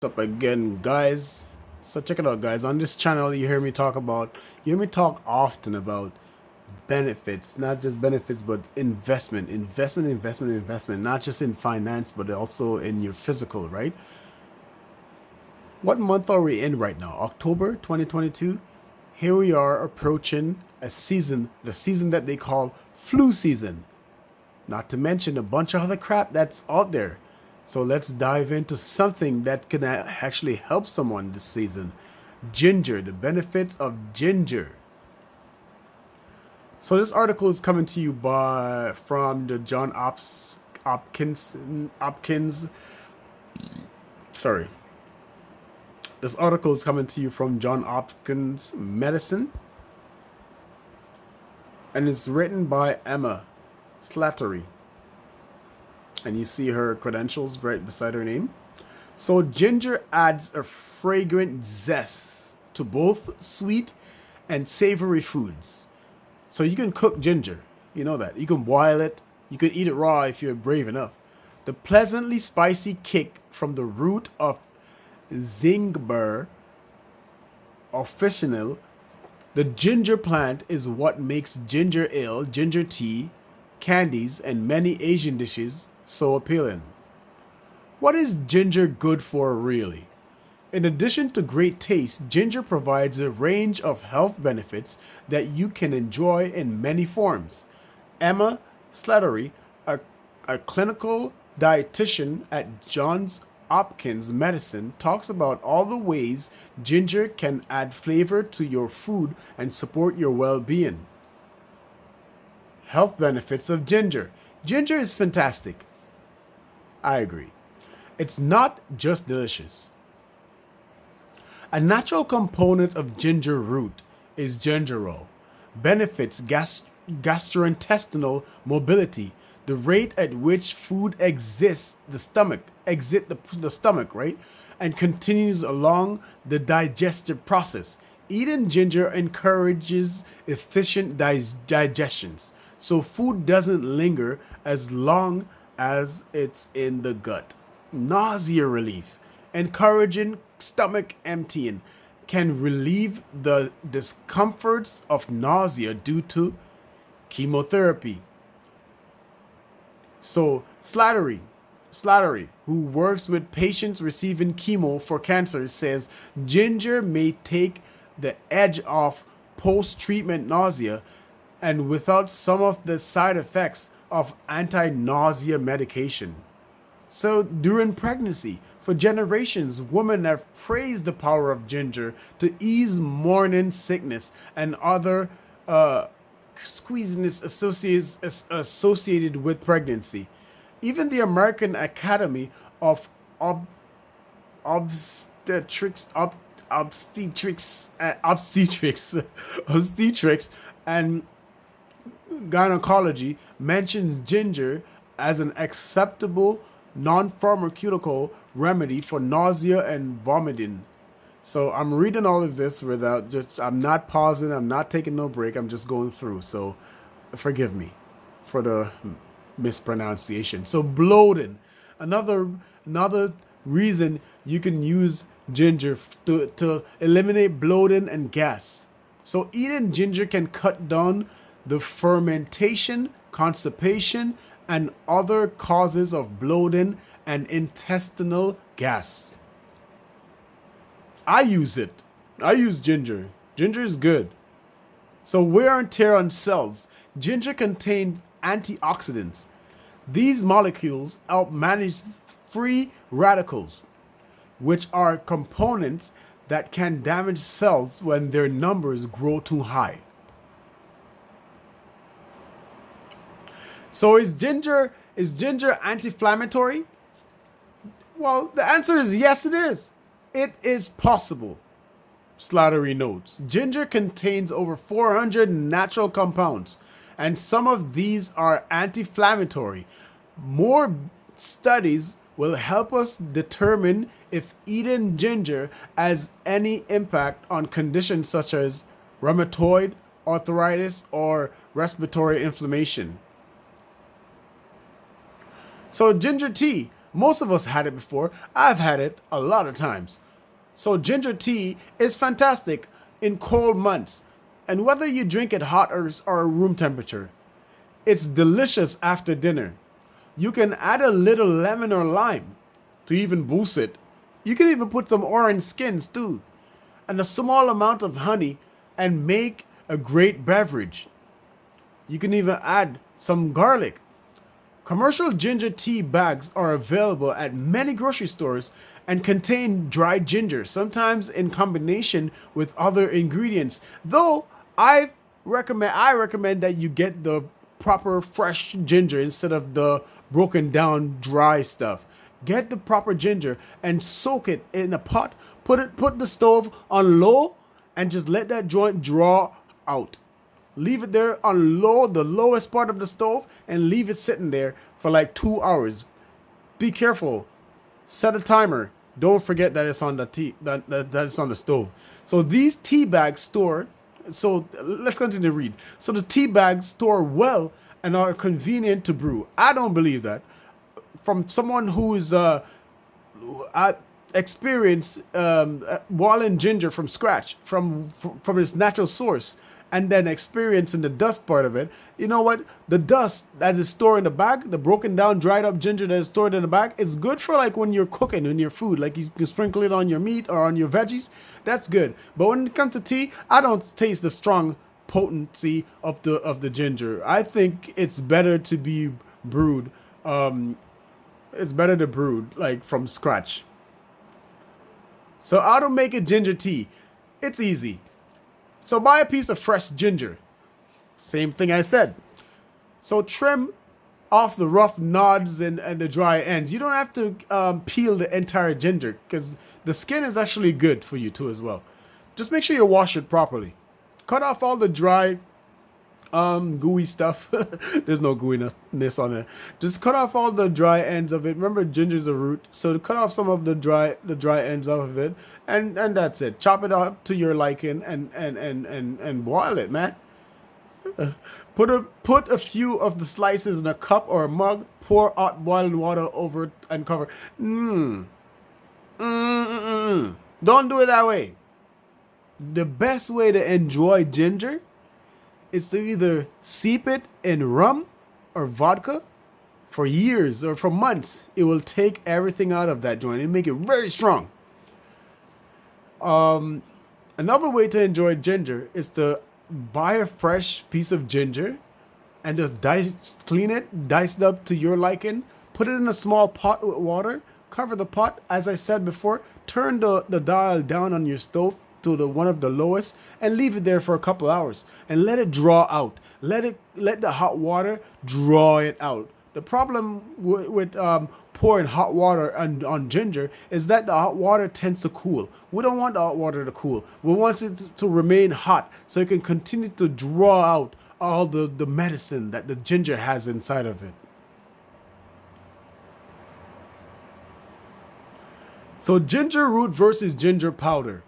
What's up again, guys? So check it out, guys. On this channel, you hear me talk often about benefits, not just benefits, but investment, not just in finance, but also in your physical, right? What month are we in right now? October 2022. Here we are approaching a season, the season that they call flu season. Not to mention a bunch of other crap that's out there. So let's dive into something that can actually help someone this season. Ginger, the benefits of ginger. So this article is coming to you from the John Hopkins. Sorry. This article is coming to you from John Hopkins Medicine, and it's written by Emma Slattery. And you see her credentials right beside her name. So ginger adds a fragrant zest to both sweet and savory foods. So you can cook ginger. You know that. You can boil it. You can eat it raw if you're brave enough. The pleasantly spicy kick from the root of Zingiber officinal, the ginger plant, is what makes ginger ale, ginger tea, candies, and many Asian dishes so appealing. What is ginger good for, really? In addition to great taste, ginger provides a range of health benefits that you can enjoy in many forms. Emma Slattery, a clinical dietitian at Johns Hopkins Medicine, talks about all the ways ginger can add flavor to your food and support your well being. Health benefits of ginger. Ginger is fantastic. I agree. It's not just delicious. A natural component of ginger root is gingerol. Benefits gastrointestinal mobility, the rate at which food exit the stomach, right? And continues along the digestive process. Eating ginger encourages efficient digestions, so food doesn't linger as long as it's in the gut. Nausea relief, encouraging stomach emptying, can relieve the discomforts of nausea due to chemotherapy. So Slattery, who works with patients receiving chemo for cancer, says ginger may take the edge off post-treatment nausea and without some of the side effects of anti-nausea medication. So during pregnancy, for generations, women have praised the power of ginger to ease morning sickness and other squeeziness associated with pregnancy. Even the American Academy of Ob- Obstetrics, Obstetrics, Obstetrics, and Gynecology mentions ginger as an acceptable non-pharmaceutical remedy for nausea and vomiting. So I'm reading all of this I'm not pausing, I'm not taking no break, I'm just going through. So forgive me for the mispronunciation. So bloating, another another reason you can use ginger to eliminate bloating and gas. So eating ginger can cut down the fermentation, constipation, and other causes of bloating and intestinal gas. I use it. I use ginger. Ginger is good. So wear and tear on cells. Ginger contains antioxidants. These molecules help manage free radicals, which are components that can damage cells when their numbers grow too high. So is ginger anti-inflammatory? Well, the answer is yes, it is. It is possible. Slattery notes. Ginger contains over 400 natural compounds, and some of these are anti-inflammatory. More studies will help us determine if eating ginger has any impact on conditions such as rheumatoid arthritis or respiratory inflammation. So ginger tea. Most of us had it before. I've had it a lot of times. So ginger tea is fantastic in cold months. And whether you drink it hot or room temperature, it's delicious after dinner. You can add a little lemon or lime to even boost it. You can even put some orange skins too, and a small amount of honey and make a great beverage. You can even add some garlic. Commercial ginger tea bags are available at many grocery stores and contain dried ginger, sometimes in combination with other ingredients. Though I recommend that you get the proper fresh ginger instead of the broken down dry stuff. Get the proper ginger and soak it in a pot. Put the stove on low and just let that joint draw out. Leave it there on low, the lowest part of the stove, and leave it sitting there for like 2 hours. Be careful. Set a timer. Don't forget that it's on the that it's on the stove. So these tea bags store. So let's continue to read. So the tea bags store well and are convenient to brew. I don't believe that. From someone who's experienced boiling ginger from scratch, from its natural source, and then experiencing the dust part of it. You know what? The dust that is stored in the bag, the broken down, dried up ginger that is stored in the bag, is good for like when you're cooking in your food. Like you can sprinkle it on your meat or on your veggies. That's good. But when it comes to tea, I don't taste the strong potency of the ginger. I think it's better to be brewed. It's better to brew like from scratch. So how to make a ginger tea? It's easy. So buy a piece of fresh ginger. Same thing I said. So trim off the rough nods and the dry ends. You don't have to peel the entire ginger because the skin is actually good for you too as well. Just make sure you wash it properly. Cut off all the dry gooey stuff. There's no gooiness on it. Just cut off all the dry ends of it. Remember, ginger's a root, so cut off some of the dry ends off of it, and that's it. Chop it up to your liking, and boil it, man. Put a few of the slices in a cup or a mug. Pour hot boiling water over it and cover. Don't do it that way. The best way to enjoy ginger is to either steep it in rum or vodka for years or for months. It will take everything out of that joint and make it very strong. Another way to enjoy ginger is to buy a fresh piece of ginger and just clean it, dice it up to your liking, put it in a small pot with water, cover the pot, as I said before, turn the dial down on your stove to the one of the lowest and leave it there for a couple hours and let it draw out. Let the hot water draw it out. The problem with pouring hot water on ginger is that the hot water tends to cool. We don't want the hot water to cool. We want it to remain hot so it can continue to draw out all the medicine that the ginger has inside of it. So ginger root versus ginger powder.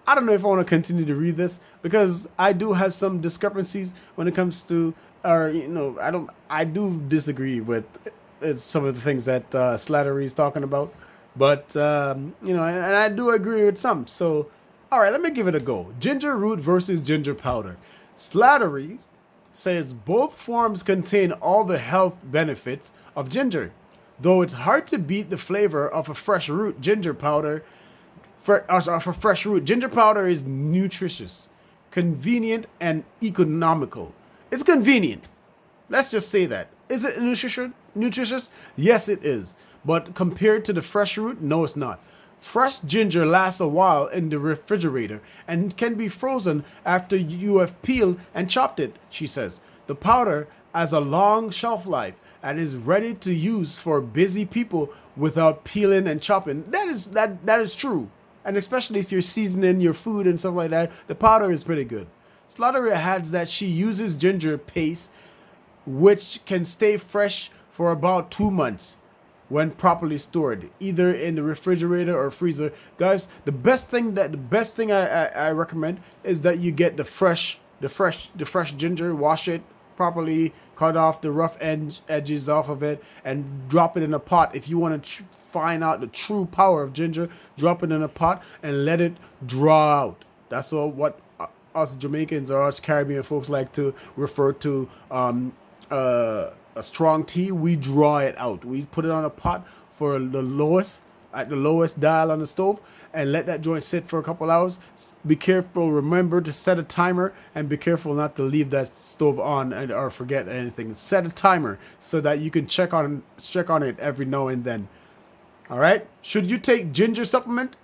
I don't know if I want to continue to read this because I do have some discrepancies when it comes to, I do disagree with some of the things that Slattery is talking about, but and I do agree with some. So, all right, let me give it a go. Ginger root versus ginger powder. Slattery says both forms contain all the health benefits of ginger, though it's hard to beat the flavor of a fresh root ginger powder. For fresh root, ginger powder is nutritious, convenient, and economical. It's convenient. Let's just say that. Is it nutritious? Yes, it is. But compared to the fresh root, no, it's not. Fresh ginger lasts a while in the refrigerator and can be frozen after you have peeled and chopped it, she says. The powder has a long shelf life and is ready to use for busy people without peeling and chopping. That is true. And especially if you're seasoning your food and stuff like that, the powder is pretty good. Slattery adds that she uses ginger paste, which can stay fresh for about 2 months when properly stored, either in the refrigerator or freezer. Guys, the best thing I recommend is that you get the fresh ginger, wash it, properly cut off the rough edges off of it and drop it in a pot. If you want to find out the true power of ginger, drop it in a pot and let it draw out. That's what us Jamaicans or us Caribbean folks like to refer to a strong tea. We draw it out. We put it on a pot for the lowest dial on the stove and let that joint sit for a couple hours. Be careful, remember to set a timer, and be careful not to leave that stove on or forget anything. Set a timer so that you can check on it every now and then. All right. Should you take ginger supplement?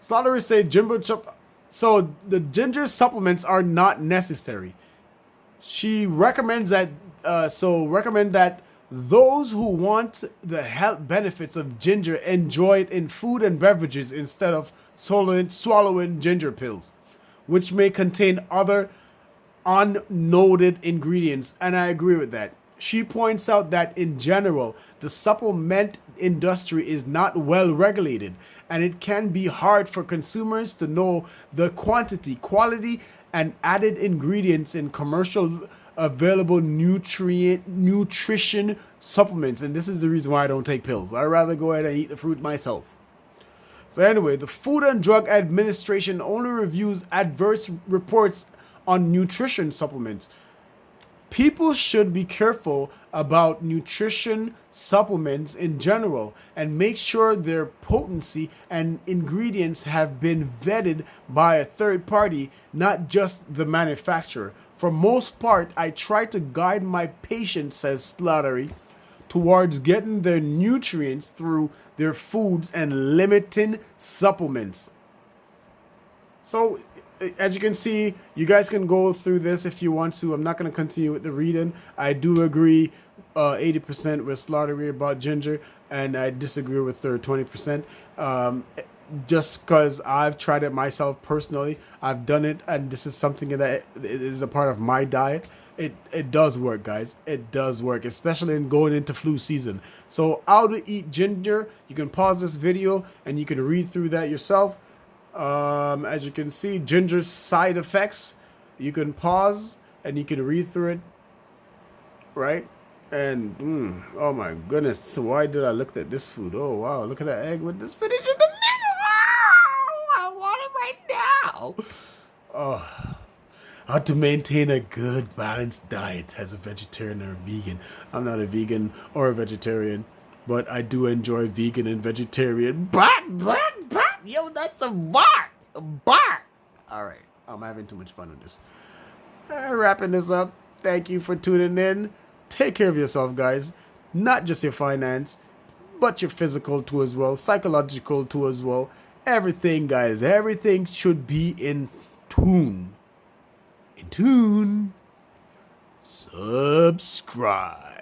Slaughterers say so the ginger supplements are not necessary. She recommends that recommend that those who want the health benefits of ginger enjoy it in food and beverages instead of swallowing ginger pills, which may contain other unnoted ingredients. And I agree with that. She points out that in general, the supplement industry is not well regulated, and it can be hard for consumers to know the quantity, quality, and added ingredients in commercial available nutrition supplements. And this is the reason why I don't take pills. I'd rather go ahead and eat the fruit myself. So anyway, the Food and Drug Administration only reviews adverse reports on nutrition supplements. People should be careful about nutrition supplements in general and make sure their potency and ingredients have been vetted by a third party, not just the manufacturer. For most part, I try to guide my patients, says Slattery, towards getting their nutrients through their foods and limiting supplements. So, as you can see, you guys can go through this if you want to. I'm not going to continue with the reading. I do agree 80% with Slattery about ginger, and I disagree with her 20%. Just because I've tried it myself personally, I've done it, and this is something that is a part of my diet. It does work, guys. It does work, especially in going into flu season. So how to eat ginger, you can pause this video and you can read through that yourself. As you can see, ginger's side effects, you can pause and you can read through it, right? And oh my goodness, so why did I look at this food? Oh wow, look at that egg with the spinach in the middle. Oh, I want it right now. Oh, how to maintain a good balanced diet as a vegetarian or vegan. I'm not a vegan or a vegetarian, but I do enjoy vegan and vegetarian. Yo, that's a bar. A bar. All right, I'm having too much fun with this. Wrapping this up. Thank you for tuning in. Take care of yourself, guys. Not just your finance, but your physical too as well, psychological too as well. Everything, guys. Everything should be in tune. In tune. Subscribe.